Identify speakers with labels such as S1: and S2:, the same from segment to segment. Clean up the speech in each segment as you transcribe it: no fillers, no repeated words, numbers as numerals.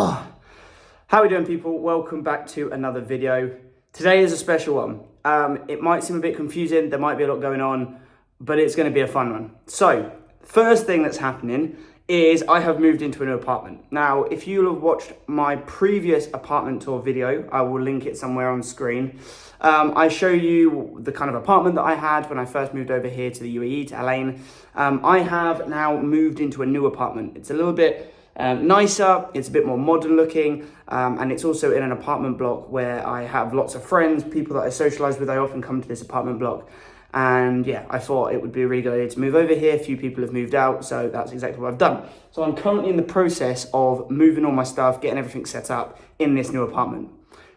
S1: Oh, how are we doing, people? Welcome back to another video. Today is a special one. It might seem a bit confusing, there might be a lot going on, but it's going to be a fun one. So, first thing that's happening is I have moved into a new apartment. Now, if you'll have watched my previous apartment tour video, I will link it somewhere on screen. I show you the kind of apartment that I had when I first moved over here to the UAE, to Al Ain. I have now moved into a new apartment. It's a little bit nicer, it's a bit more modern looking, and it's also in an apartment block where I have lots of friends, people that I socialise with. I often come to this apartment block, and yeah, I thought it would be a really good idea to move over here. A few people have moved out, so that's exactly what I've done. So I'm currently in the process of moving all my stuff, getting everything set up in this new apartment.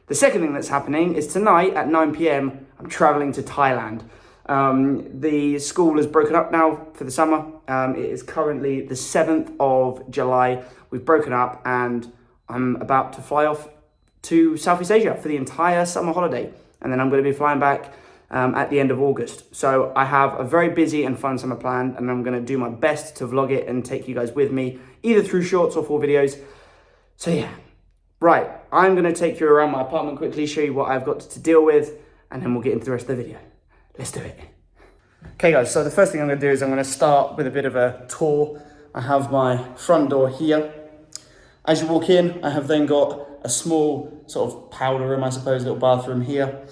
S1: The second thing that's happening is tonight at 9 p.m, I'm travelling to Thailand. The school has broken up now for the summer. It is currently the 7th of July. We've broken up and I'm about to fly off to Southeast Asia for the entire summer holiday. And then I'm going to be flying back at the end of August. So I have a very busy and fun summer planned, and I'm going to do my best to vlog it and take you guys with me, either through shorts or full videos. So yeah, right. I'm going to take you around my apartment quickly, show you what I've got to deal with, and then we'll get into the rest of the video. Let's do it. Okay guys, so the first thing I'm going to do is I'm going to start with a bit of a tour. I have my front door here. As you walk in, I have then got a small sort of powder room, I suppose, little bathroom here.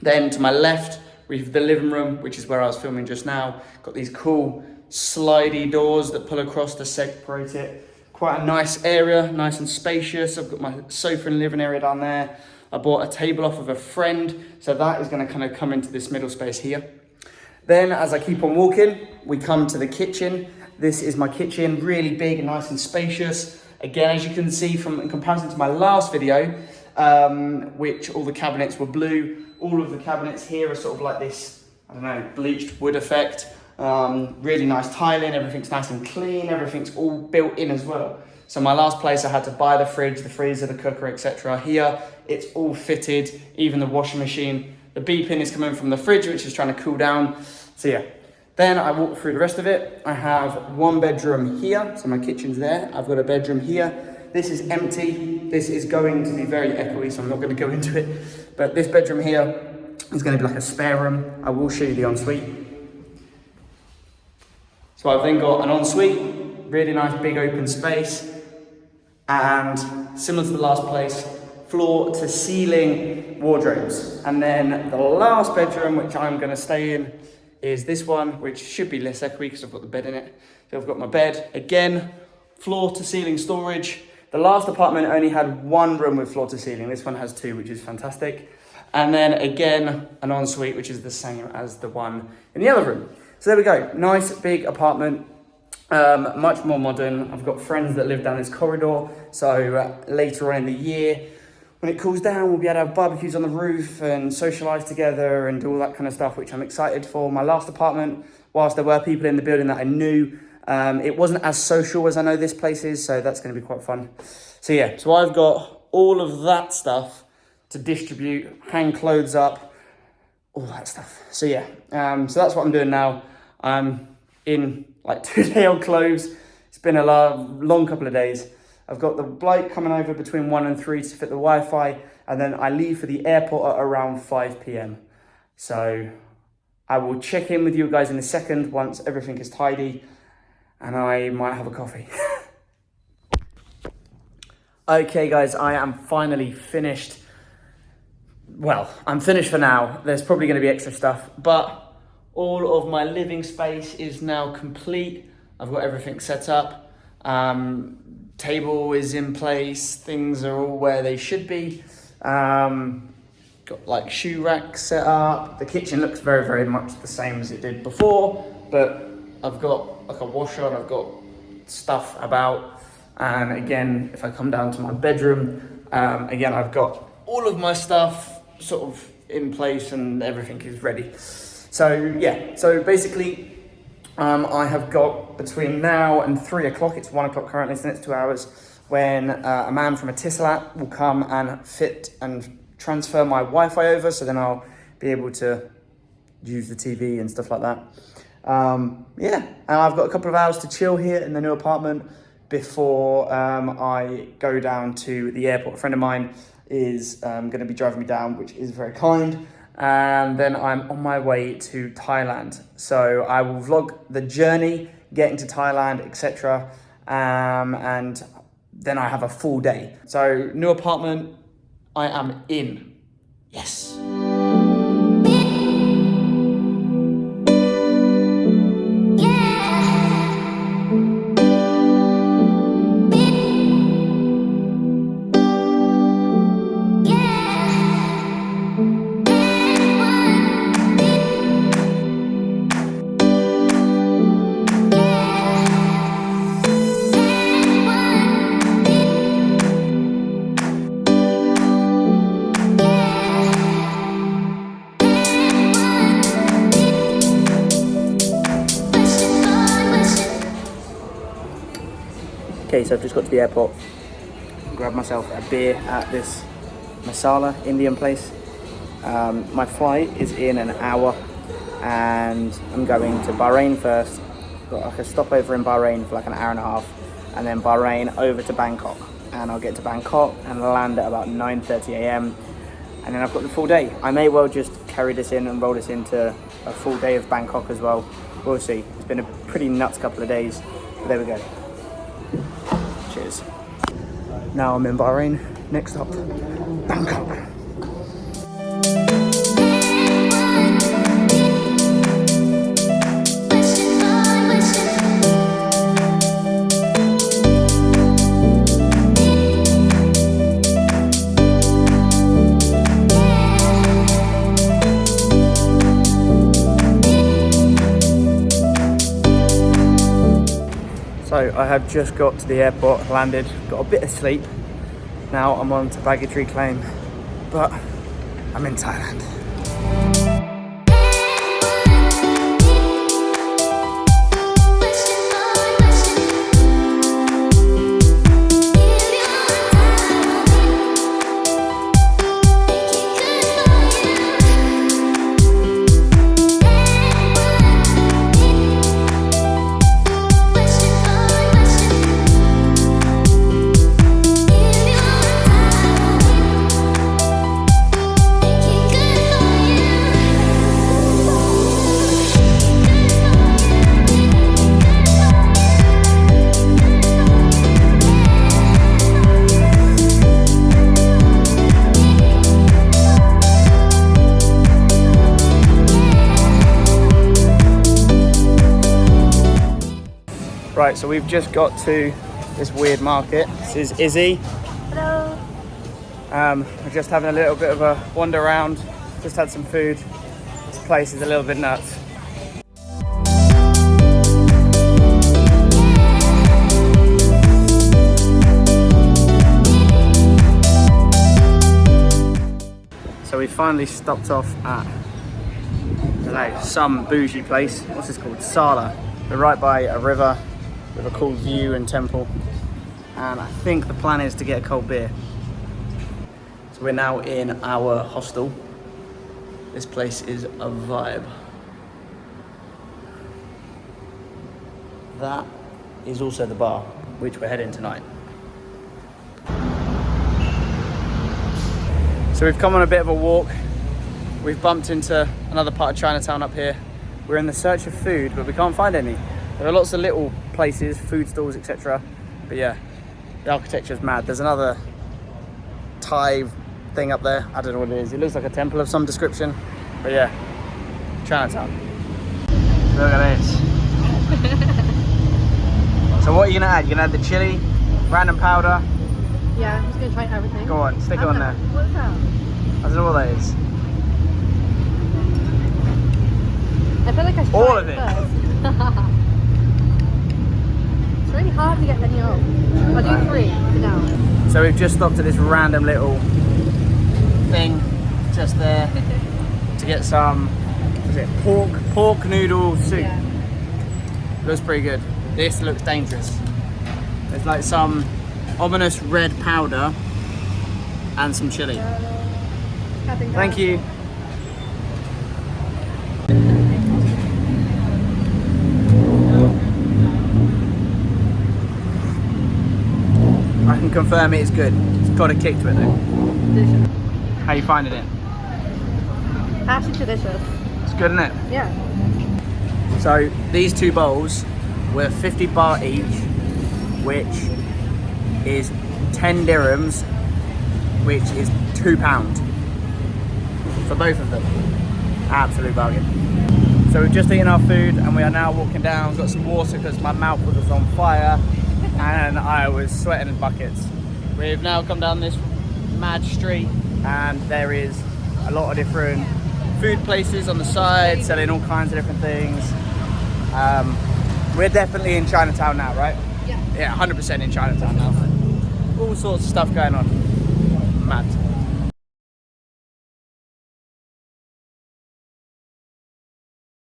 S1: Then to my left, we have the living room, which is where I was filming just now. Got these cool slidey doors that pull across to separate it. Quite a nice area, nice and spacious. I've got my sofa and living area down there. I bought a table off of a friend, so that is going to kind of come into this middle space here. Then as I keep on walking, we come to the kitchen. This is my kitchen, really big and nice and spacious. Again, as you can see from in comparison to my last video, which all the cabinets were blue, all of the cabinets here are sort of like this, I don't know, bleached wood effect. Really nice tiling, everything's nice and clean, everything's all built in as well. So my last place I had to buy the fridge, the freezer, the cooker, etc. Here, it's all fitted, even the washing machine. The beeping is coming from the fridge, which is trying to cool down. So yeah, then I walk through the rest of it. I have one bedroom here, so my kitchen's there. I've got a bedroom here. This is empty. This is going to be very echoey, so I'm not going to go into it. But this bedroom here is going to be like a spare room. I will show you the ensuite. So I've then got an ensuite, really nice big open space. And similar to the last place, floor to ceiling wardrobes. And then the last bedroom, which I'm going to stay in, is this one, which should be less echoey because I've got the bed in it. So I've got my bed, again, floor to ceiling storage. The last apartment only had one room with floor to ceiling. This one has two, which is fantastic. And then again, an ensuite, which is the same as the one in the other room. So there we go, nice big apartment. Much more modern. I've got friends that live down this corridor, so later on in the year, when it cools down, we'll be able to have barbecues on the roof and socialise together and do all that kind of stuff, which I'm excited for. My last apartment, whilst there were people in the building that I knew, it wasn't as social as I know this place is, so that's going to be quite fun. So yeah, so I've got all of that stuff to distribute, hang clothes up, all that stuff. So yeah, so that's what I'm doing now. I'm in like 2-day-old clothes. It's been a long couple of days. I've got the flight coming over between 1 and 3 to fit the Wi-Fi, and then I leave for the airport at around 5 p.m. So I will check in with you guys in a second once everything is tidy, and I might have a coffee. Okay guys, I am finally finished. Well, I'm finished for now. There's probably going to be extra stuff, but all of my living space is now complete. I've got everything set up. Table is in place. Things are all where they should be. Got like shoe racks set up. The kitchen looks very, very much the same as it did before, but I've got like a washer and I've got stuff about. And again, if I come down to my bedroom, again, I've got all of my stuff sort of in place and everything is ready. So yeah, so basically I have got between now and 3 o'clock, it's 1 o'clock currently, so it's 2 hours, when a man from Etisalat will come and fit and transfer my Wi-Fi over, so then I'll be able to use the TV and stuff like that. Yeah, and I've got a couple of hours to chill here in the new apartment, before I go down to the airport. A friend of mine is going to be driving me down, which is very kind. And then I'm on my way to Thailand. So I will vlog the journey, getting to Thailand, etc. And then I have a full day. So new apartment, I am in. Yes. Okay, so I've just got to the airport, grabbed myself a beer at this masala Indian place. My flight is in an hour and I'm going to Bahrain first. Got like a stopover in Bahrain for like an hour and a half, and then Bahrain over to Bangkok. And I'll get to Bangkok and land at about 9:30 a.m. And then I've got the full day. I may well just carry this in and roll this into a full day of Bangkok as well. We'll see. It's been a pretty nuts couple of days, but there we go. Cheers. Now I'm in Bahrain. Next up, Bangkok. So I have just got to the airport, landed, got a bit of sleep. Now I'm on to baggage reclaim, but I'm in Thailand. Right, so we've just got to this weird market. This is Izzy.
S2: Hello.
S1: We're just having a little bit of a wander around. Just had some food. This place is a little bit nuts. So we finally stopped off at, I don't know, some bougie place. What's this called? Sala. We're right by a river with a cool view and temple. And I think the plan is to get a cold beer. So we're now in our hostel. This place is a vibe. That is also the bar, which we're heading tonight. So we've come on a bit of a walk. We've bumped into another part of Chinatown up here. We're in the search of food, but we can't find any. There are lots of little places, food stalls, etc. But yeah, the architecture is mad. There's another Thai thing up there. I don't know what it is. It looks like a temple of some description. But yeah, Chinatown. Look at this. So what are you gonna add? You're gonna add the chili, random powder.
S2: Yeah, I'm just gonna try everything.
S1: Go on, stick it on there.
S2: What's that?
S1: I don't know what that is.
S2: I feel like I should
S1: All
S2: try
S1: of it.
S2: First. It's really hard to get any on. I'll do 3 for now.
S1: So we've just stopped at this random little thing just there to get some, what is it, pork noodle soup.
S2: Yeah.
S1: Looks pretty good. This looks dangerous. There's like some ominous red powder and some chili. Thank you. can confirm it is good. It's got a kick to it though.
S2: Delicious.
S1: How you finding it?
S2: Actually delicious.
S1: It's good, isn't it?
S2: Yeah.
S1: So these two bowls were 50 baht each, which is 10 dirhams, which is £2 for both of them. Absolute bargain. So we've just eaten our food and we are now walking down. Got some water because my mouth was on fire and I was sweating in buckets. We've now come down this mad street and there is a lot of different food places on the side selling all kinds of different things. We're definitely in Chinatown now, right?
S2: Yeah.
S1: Yeah, 100% in Chinatown now. All sorts of stuff going on. Mad.